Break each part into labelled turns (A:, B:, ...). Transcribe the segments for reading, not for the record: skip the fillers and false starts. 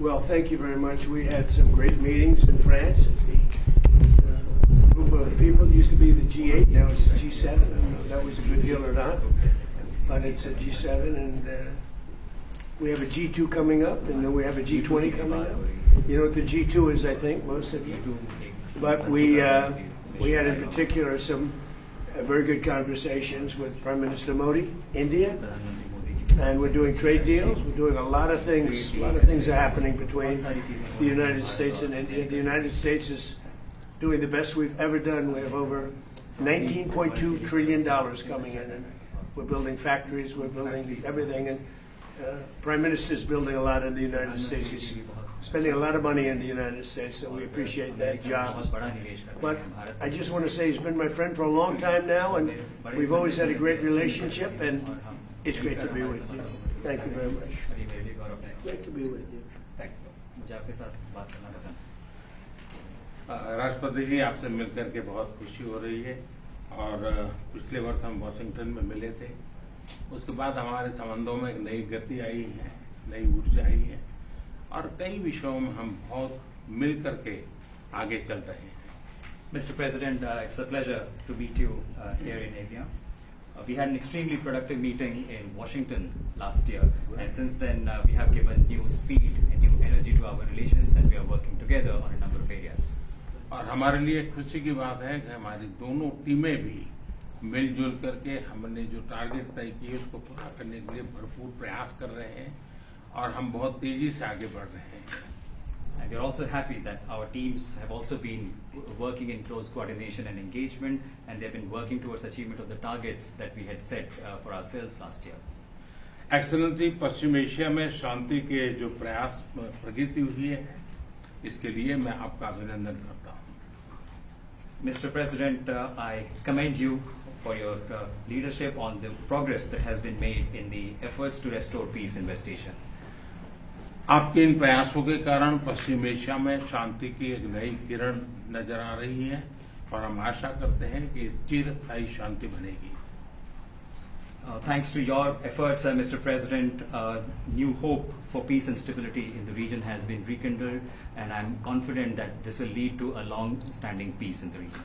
A: Well, thank you very much. We had some great meetings in France. The group of people used to be the G8, now it's the G7. I don't know if that was a good deal or not, but it's a G7, and we have a G2 coming up, and then we have a G20 coming up. You know what the G2 is, I think, most of you. But we had in particular some very good conversations with Prime Minister Modi, India. And we're doing trade deals. We're doing a lot of things. A lot of things are happening between the United States and India. The United States is doing the best we've ever done. We have over $19.2 trillion coming in. And we're building factories. We're building everything. And Prime Minister is building a lot in the United States. He's spending a lot of money in the United States, so we appreciate that job. But I just want to say he's been my friend for a long time now, and we've always had a great relationship. And it's great to be with you. Thank you very much. Great to be with you.
B: राष्ट्रपति जी, आपसे मिलकर के बहुत खुशी हो रही है और पिछले वर्ष हम वाशिंगटन में मिले थे। उसके बाद हमारे संबंधों में एक नई गति आई है, नई ऊर्जा आई है और कई विषयों में हम बहुत मिल करके आगे चल रहे हैं।
C: Mr. President, it's a pleasure to meet you here in Evian. We had an extremely productive meeting in Washington last year, and since then we have given new speed and new energy to our relations, and we are working together on a number of areas.
B: और हमारे लिए खुशी की बात है कि हमारी दोनों टीमें भी मिलजुल करके हमने जो टारगेट तय किए उसको पूरा करने के लिए भरपूर प्रयास कर रहे हैं और हम बहुत तेजी से आगे बढ़ रहे हैं।
C: And we are also happy that our teams have also been working in close coordination and engagement, and they have been working towards achievement of the targets that we had set for ourselves last year.
B: Excellency, Paschim Asia में शांति के जो प्रयास प्रगति हुई है, इसके लिए मैं आपका अभिनंदन करता हूं।
C: Mr. President, I commend you for your leadership on the progress that has been made in the efforts to restore peace in West Asia.
B: आपके इन प्रयासों के कारण पश्चिम एशिया में शांति की एक नई किरण नजर आ रही है और हम आशा करते हैं कि चिरस्थायी शांति बनेगी।
C: Thanks to your efforts, Mr. President, new hope for peace and stability in the region has been rekindled, and I'm confident that this will lead to a long-standing peace in the region.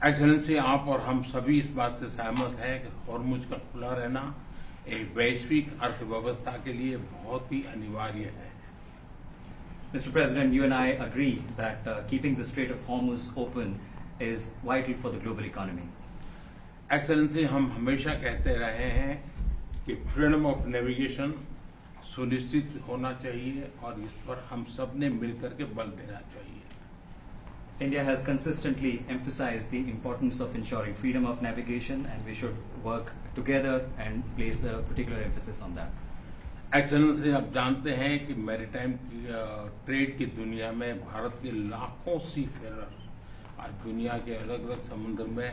B: Excellency, आप और हम सभी इस बात से सहमत हैं कि हॉर्मुज का खुला रहना एक वैश्विक अर्थव्यवस्था के लिए बहुत ही अनिवार्य है।
C: Mr. President, you and I agree that keeping the Strait of Hormuz open is vital for the global economy.
B: Excellency, हम हमेशा कहते रहे हैं कि फ्रीडम ऑफ नेविगेशन सुनिश्चित होना चाहिए और इस पर हम सब ने मिलकर के बल देना चाहिए।
C: India has consistently emphasized the importance of ensuring freedom of navigation, and we should work together and place a particular emphasis on that.
B: Excellency, आप जानते हैं कि मैरीटाइम ट्रेड की दुनिया में भारत के लाखों सी फेरर्स आज दुनिया के अलग अलग समुद्र में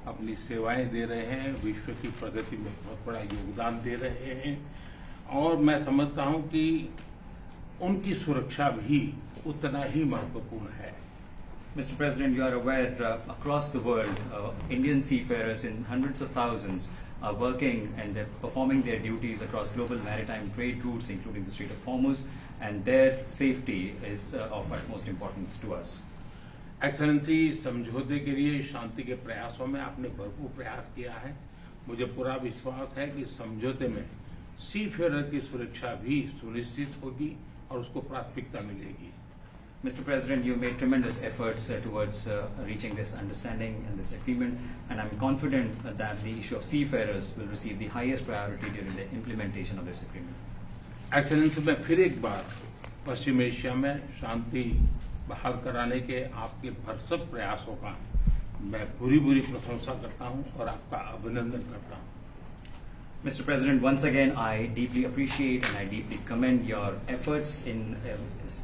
B: अपनी सेवाएं दे रहे हैं, विश्व की प्रगति में बहुत बड़ा योगदान दे रहे हैं और मैं समझता हूं कि उनकी सुरक्षा भी उतना ही महत्वपूर्ण है।
C: Mr. President, you are aware across the world, Indian seafarers in hundreds of thousands are working and they're performing their duties across global maritime trade routes, including the Strait of Hormuz, and their safety is of utmost importance to us.
B: Excellency, समझौते के लिए शांति के प्रयासों में आपने भरपूर प्रयास किया है। मुझे पूरा विश्वास है कि समझौते में सीफेरर की सुरक्षा भी सुनिश्चित होगी और उसको प्राथमिकता मिलेगी।
C: Mr. President, you made tremendous efforts towards reaching this understanding and this agreement, and I'm confident that the issue of seafarers will receive the highest priority during the implementation of this agreement.
B: Excellency, मैं फिर एक बार पश्चिम Asia में शांति बहाल कराने के आपके भरसक प्रयासों का मैं पूरी प्रशंसा करता हूं और आपका अभिनंदन करता हूं।
C: Mr. President, once again, I deeply appreciate and I deeply commend your efforts in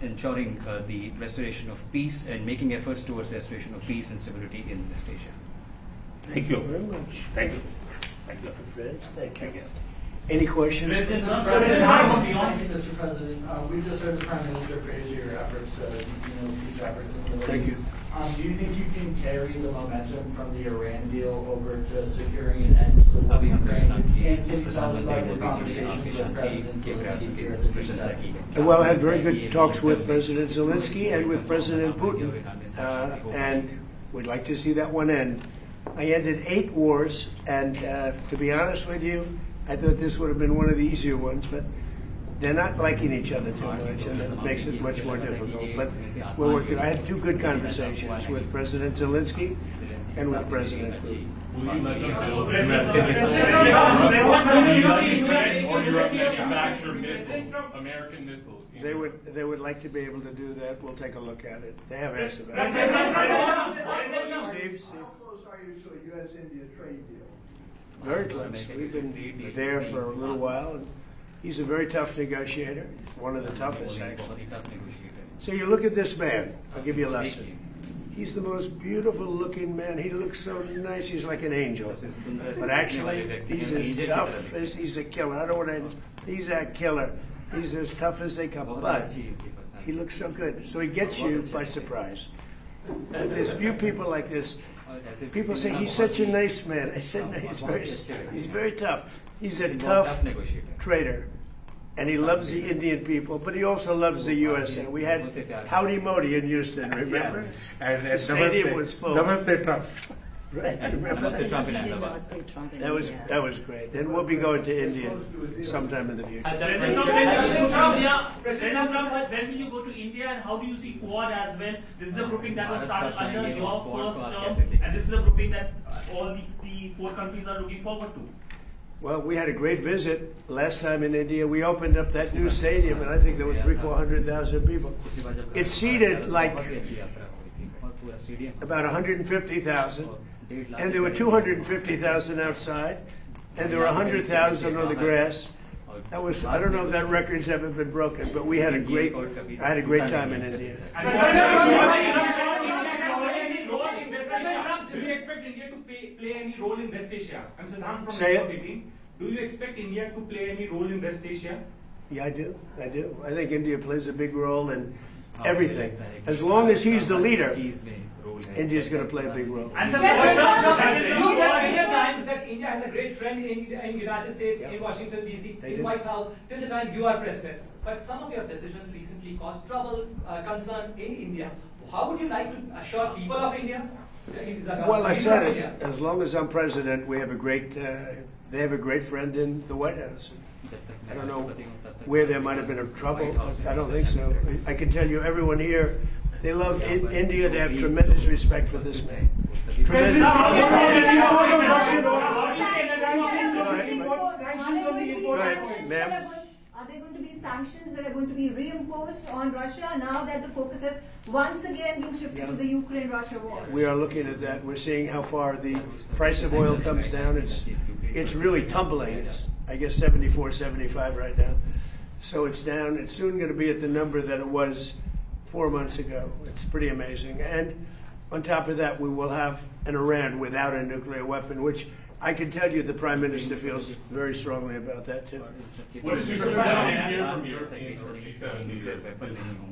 C: ensuring the restoration of peace and making efforts towards restoration of peace and stability in West Asia.
B: Thank you
A: very much.
B: Thank you. Thank you.
A: Friends, thank you. Any questions?
D: President, Mr. President, we just heard the Prime Minister praise your efforts, peace efforts.
A: Thank you.
D: Do you think you can carry the momentum from the Iran deal over to securing an end to the war in Ukraine? And can you tell us about your conversations with President Zelensky here at the G7?
A: Well, I had very good talks with President Zelensky and with President Putin, and we'd like to see that one end. I ended 8 wars, and to be honest with you, I thought this would have been one of the easier ones, but they're not liking each other too much, and that makes it much more difficult. But we're working. I had 2 good conversations with President Zelensky and with President Putin.
E: Will you let them build or Europe manufacture missiles, American missiles?
A: They would like to be able to do that. We'll take a look at it. They have asked about it. Steve.
F: How close are you to a U.S.-India trade deal?
A: Very close. We've been there for a little while, and he's a very tough negotiator. He's one of the toughest, actually. So you look at this man. I'll give you a lesson. He's the most beautiful-looking man. He looks so nice. He's like an angel. But actually, he's as tough as he's a killer. I don't want to. He's a killer. He's as tough as they come. But he looks so good. So he gets you by surprise. But there's few people like this. People say he's such a nice man. I said no, he's very tough. He's a tough trader, and he loves the Indian people, but he also loves the USA. We had Howdy Modi in Houston, remember?
B: And
A: The stadium was full.
B: Trump.
A: Right, remember
C: Namaste Trump in
A: that?
C: Ahmedabad.
A: That was great. And we'll be going to India sometime in the future.
D: President Trump, when will you go to India, and how do you see Quad as well? This is a grouping that was started under your first term, and this is a grouping that all the 4 countries are looking forward to.
A: Well, we had a great visit last time in India. We opened up that new stadium, and I think there were 300,000-400,000 people. It seated like about 150,000, and there were 250,000 outside, and there were 100,000 on the grass. That was, I don't know if that record's ever been broken, but I had a great time in India.
G: Do you expect India to play any role in West Asia? I'm Siddhant from
A: Say it.
G: Meeting. Do you expect India to play any role in West Asia?
A: Yeah, I do. I think India plays a big role in everything. As long as he's the leader, India's going to play a big role.
G: And you said many times that India has a great friend in United States, in Washington D.C., in White House, till the time you are president. But some of your decisions recently caused trouble, concern in India. How would you like to assure people of India?
A: Well, I said it. As long as I'm president, we have a great. They have a great friend in the White House. I don't know where there might have been a trouble. I don't think so. I can tell you, everyone here, they love India. They have tremendous respect for this man. Tremendous. Right, ma'am.
H: Are there going to be sanctions that are going to be reimposed on Russia now that the focus has once again been shifted to the Ukraine-Russia war?
A: We are looking at that. We're seeing how far the price of oil comes down. It's really tumbling. It's, I guess, 74, 75 right now. So it's down. It's soon going to be at the number that it was 4 months ago. It's pretty amazing. And on top of that, we will have an Iran without a nuclear weapon, which I can tell you the Prime Minister feels very strongly about that, too.
E: What did you hear from European or G7 leaders?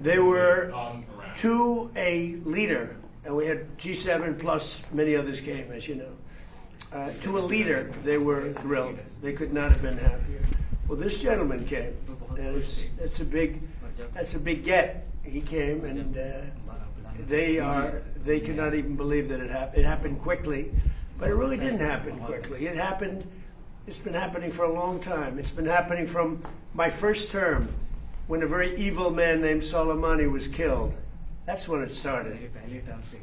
A: They were
E: Iran.
A: to a leader, and we had G7 plus many others came, as you know. To a leader, they were thrilled. They could not have been happier. Well, this gentleman came, and that's a big get. He came, and they could not even believe that it happened. It happened quickly, but it really didn't happen quickly. It happened. It's been happening for a long time. It's been happening from my first term, when a very evil man named Soleimani was killed. That's when it started.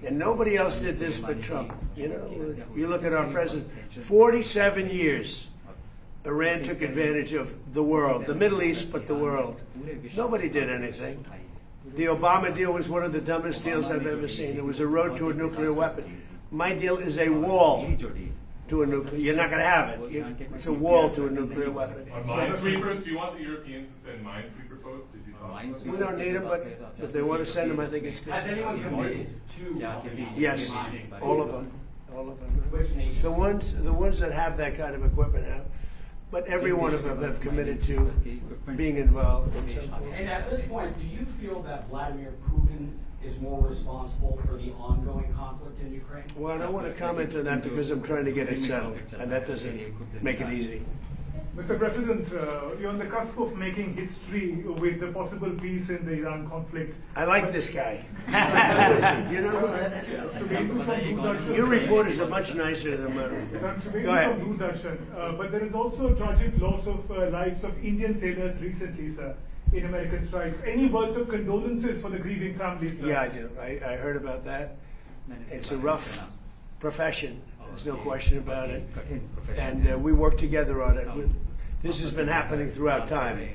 A: And nobody else did this but Trump. You know, you look at our president, 47 years, Iran took advantage of the world, the Middle East, but the world. Nobody did anything. The Obama deal was one of the dumbest deals I've ever seen. It was a road to a nuclear weapon. My deal is a wall to a nuclear. You're not going to have it. It's a wall to a nuclear weapon.
E: Minesweepers? Do you want the Europeans to send minesweeper boats? Did you talk about
A: We don't need them, but if they want to send them, I think it's good.
G: Has anyone committed to
A: Yes, all of them. All of them. The ones that have that kind of equipment have. But every one of them have committed to being involved in some form.
I: And at this point, do you feel that Vladimir Putin is more responsible for the ongoing conflict in Ukraine?
A: Well, I don't want to comment on that because I'm trying to get it settled, and that doesn't make it easy.
J: Mr. President, you're on the cusp of making history with the possible peace in the Iran conflict.
A: I like this guy. You know who that is?
J: Subhendu from Doordarshan.
A: Your reporters are much nicer than mine.
J: Yes, I'm Subhendu
A: Go ahead.
J: from Doordarshan. But there is also a tragic loss of lives of Indian sailors recently, sir, in American strikes. Any words of condolences for the grieving families, sir?
A: Yeah, I do. I heard about that. It's a rough profession. There's no question about it. And we work together on it. This has been happening throughout time,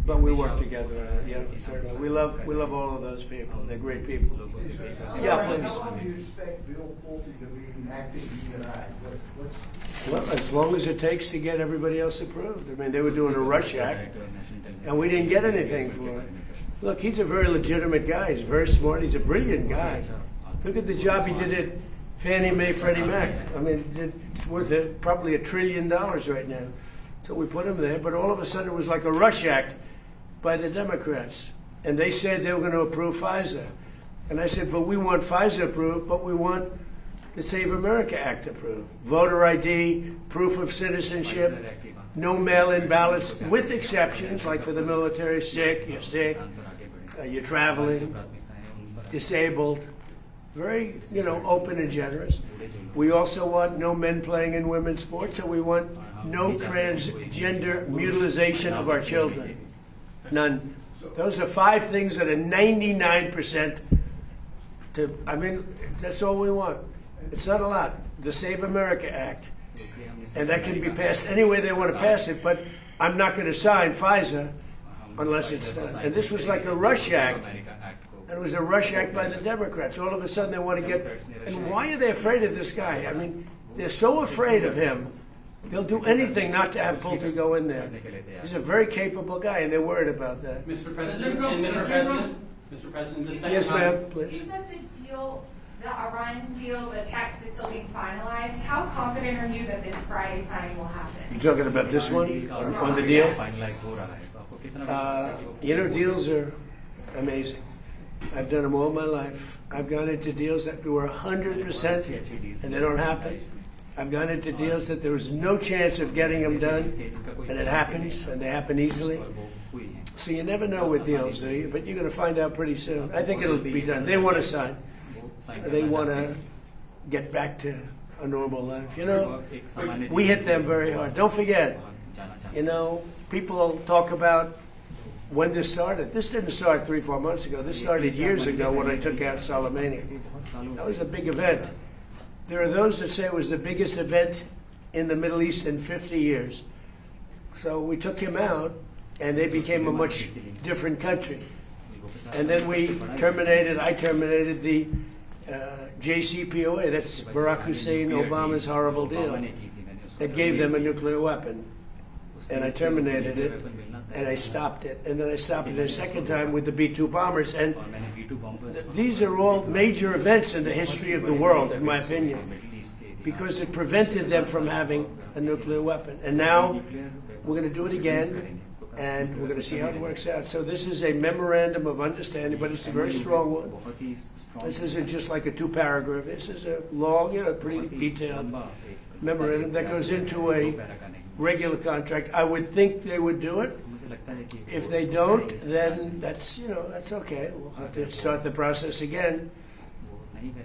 A: but we work together on it. Yeah, certainly. We love all of those people. They're great people. Yeah, please.
F: How long do you expect Bill Pulte to be acting in Iraq?
A: Well, as long as it takes to get everybody else approved. I mean, they were doing a Rush Act, and we didn't get anything for it. Look, he's a very legitimate guy. He's very smart. He's a brilliant guy. Look at the job he did at Fannie Mae, Freddie Mac. I mean, it's worth probably $1 trillion right now. So we put him there, but all of a sudden it was like a Rush Act by the Democrats. And they said they were going to approve FISA. And I said, but we want FISA approved, but we want the Save America Act approved. Voter ID, proof of citizenship, no mail-in ballots, with exceptions, like for the military, you're sick, you're traveling, disabled. Very, open and generous. We also want no men playing in women's sports, and we want no transgender mutilization of our children. None. Those are 5 things that are 99% that's all we want. It's not a lot. The Save America Act. And that can be passed any way they want to pass it, but I'm not going to sign FISA unless it's done. And this was like a Rush Act. And it was a Rush Act by the Democrats. All of a sudden they want to get... And why are they afraid of this guy? I mean, they're so afraid of him, they'll do anything not to have Pulte go in there. He's a very capable guy, and they're worried about that.
K: Mr. President, Mr. President, the second
A: Yes,
K: time-
A: ma'am, please.
L: You said the Iran deal, the text is still being finalized. How confident are you that this Friday signing will happen?
A: You're talking about this one, on the deal? Deals are amazing. I've done them all my life. I've gone into deals that were 100% and they don't happen. I've gone into deals that there was no chance of getting them done, and it happens, and they happen easily. So you never know with deals, do you? But you're going to find out pretty soon. I think it'll be done. They want to sign. They want to get back to a normal life. We hit them very hard. Don't forget, people talk about when this started. This didn't start 3-4 months ago. This started years ago when I took out Soleimani. That was a big event. There are those that say it was the biggest event in the Middle East in 50 years. So we took him out, and they became a much different country. And then I terminated the JCPOA, that's Barack Hussein Obama's horrible deal, that gave them a nuclear weapon. And I terminated it, and I stopped it. And then I stopped it a second time with the B-2 bombers. And these are all major events in the history of the world, in my opinion, because it prevented them from having a nuclear weapon. And now we're going to do it again, and we're going to see how it works out. So this is a memorandum of understanding, but it's a very strong one. This isn't just like a 2-paragraph. This is a long, pretty detailed memorandum that goes into a regular contract. I would think they would do it. If they don't, then that's okay. We'll have to start the process again.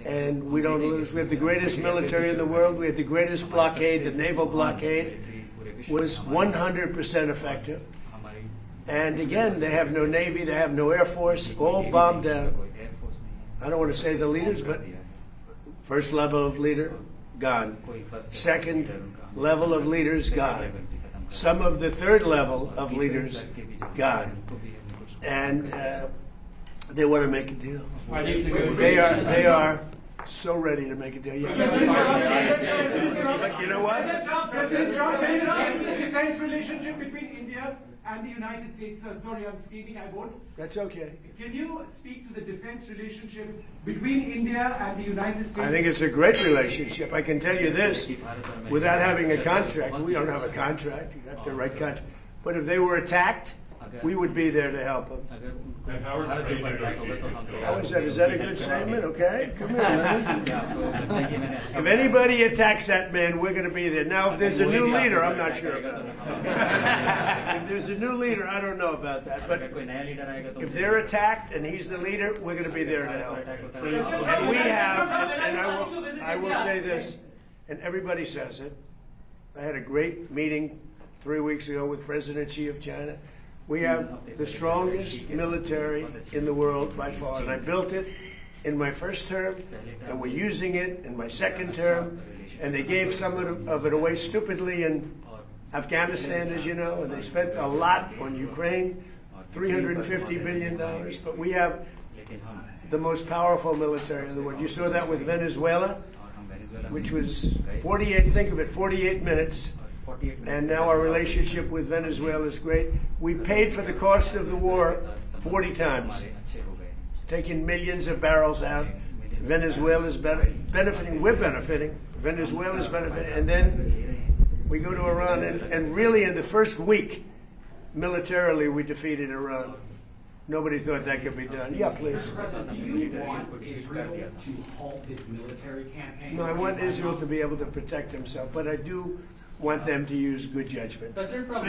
A: And we don't lose. We have the greatest military in the world. We have the greatest blockade. The naval blockade was 100% effective. And again, they have no Navy, they have no Air Force, all bombed down. I don't want to say the leaders, but first level of leader, gone. Second level of leaders, gone. Some of the third level of leaders, gone. And they want to make a deal. They are so ready to make a deal. Yeah. You know what?
J: President Trump says the defense relationship between India and the United States. Sorry, I'm speaking, I won't.
A: That's okay.
J: Can you speak to the defense relationship between India and the United States?
A: I think it's a great relationship. I can tell you this, without having a contract, we don't have a contract. You have to write contract. But if they were attacked we would be there to help them.
C: अगर उनको
E: And how are
C: Bharat के
E: trade
C: ऊपर attack होगा तो हम
E: negotiations?
A: How is that? Is that a good statement? Okay, come here, man.
C: क्या आपको लगता है कि मैंने अच्छा
A: If anybody attacks that man, we're going to be there. Now, if there's a new leader, I'm not sure about it. If there's a new leader, I don't know about that. But
C: अगर कोई नया leader आएगा तो
A: if they're attacked and he's the leader, we're going to be there to help. And we have, and I will say this, and everybody says it. I had a great meeting 3 weeks ago with President Xi of China. We have the strongest military in the world by far, and I built it in my first term, and we're using it in my second term, and they gave some of it away stupidly in Afghanistan, as you know, and they spent a lot on Ukraine, $350 billion, but we have the most powerful military in the world. You saw that with Venezuela, which was 48, think of it, 48 minutes. And now our relationship with Venezuela is great. We paid for the cost of the war 40 times, taking millions of barrels out. Venezuela is benefiting. We're benefiting. Venezuela is benefiting. And then we go to Iran, and really in the first week, militarily, we defeated Iran. Nobody thought that could be done. Yeah, please.
I: Mr. President, do you want Israel to halt its military campaign?
A: No, I want Israel to be able to protect himself, but I do want them to use good judgment.
K: President Trump,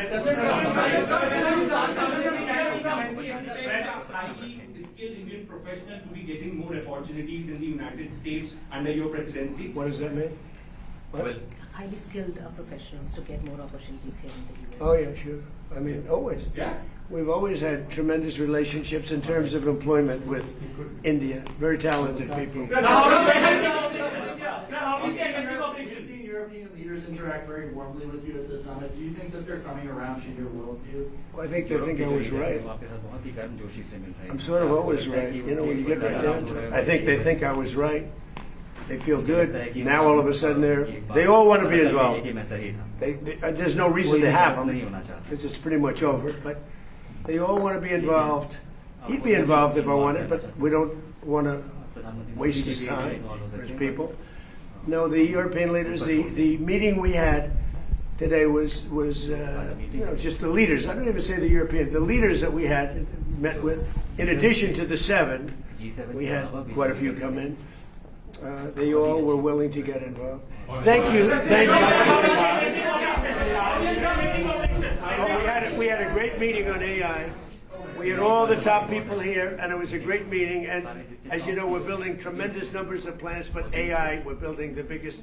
I: Skilled Indian professional to be getting more opportunities in the United States under your presidency?
A: What does that mean? What?
M: Highly skilled professionals to get more opportunities here in the US.
A: Oh, yeah, sure. I mean, always.
I: Yeah.
A: We've always had tremendous relationships in terms of employment with India. Very talented people.
D: You've seen European leaders interact very warmly with you at the summit. Do you think that they're coming around to your worldview?
A: Well, I think they think I was right. I'm sort of always right. You know, when you get right down to it. I think they think I was right. They feel good. Now all of a sudden they all want to be involved. There's no reason to have them because it's pretty much over. But they all want to be involved. He'd be involved if I wanted, but we don't want to waste his time or his people. No, the European leaders. The meeting we had today was just the leaders. I don't even say the European. The leaders that we had met with. In addition to the 7, we had quite a few come in. They all were willing to get involved. Thank you. Thank you. We had a great meeting on AI. We had all the top people here, and it was a great meeting. And as you know, we're building tremendous numbers of plants, but AI, we're building the biggest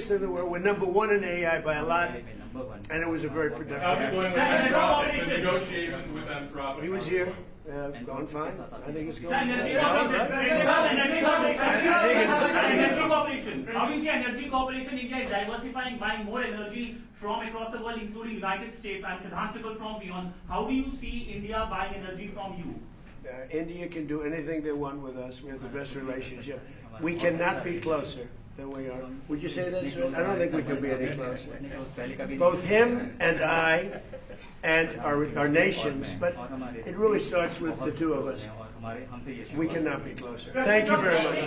A: in the world. We're #1 in AI by a lot, and it was a very productive.
E: How's it going with Anthropic? The negotiations with Anthropic?
A: He was here. Gone fine. I think it's going
G: Energy
A: fine.
G: cooperation. Obviously, energy cooperation, India is diversifying, buying more energy from across the world, including United States. I'm Siddhant Sikal from Beyond. How do you see India buying energy from you?
A: India can do anything they want with us. We have the best relationship. We cannot be closer than we are. Would you say that, sir? I don't think we can be any closer. Both him and I and our nations, but it really starts with the two of us. We cannot be closer. Thank you very much.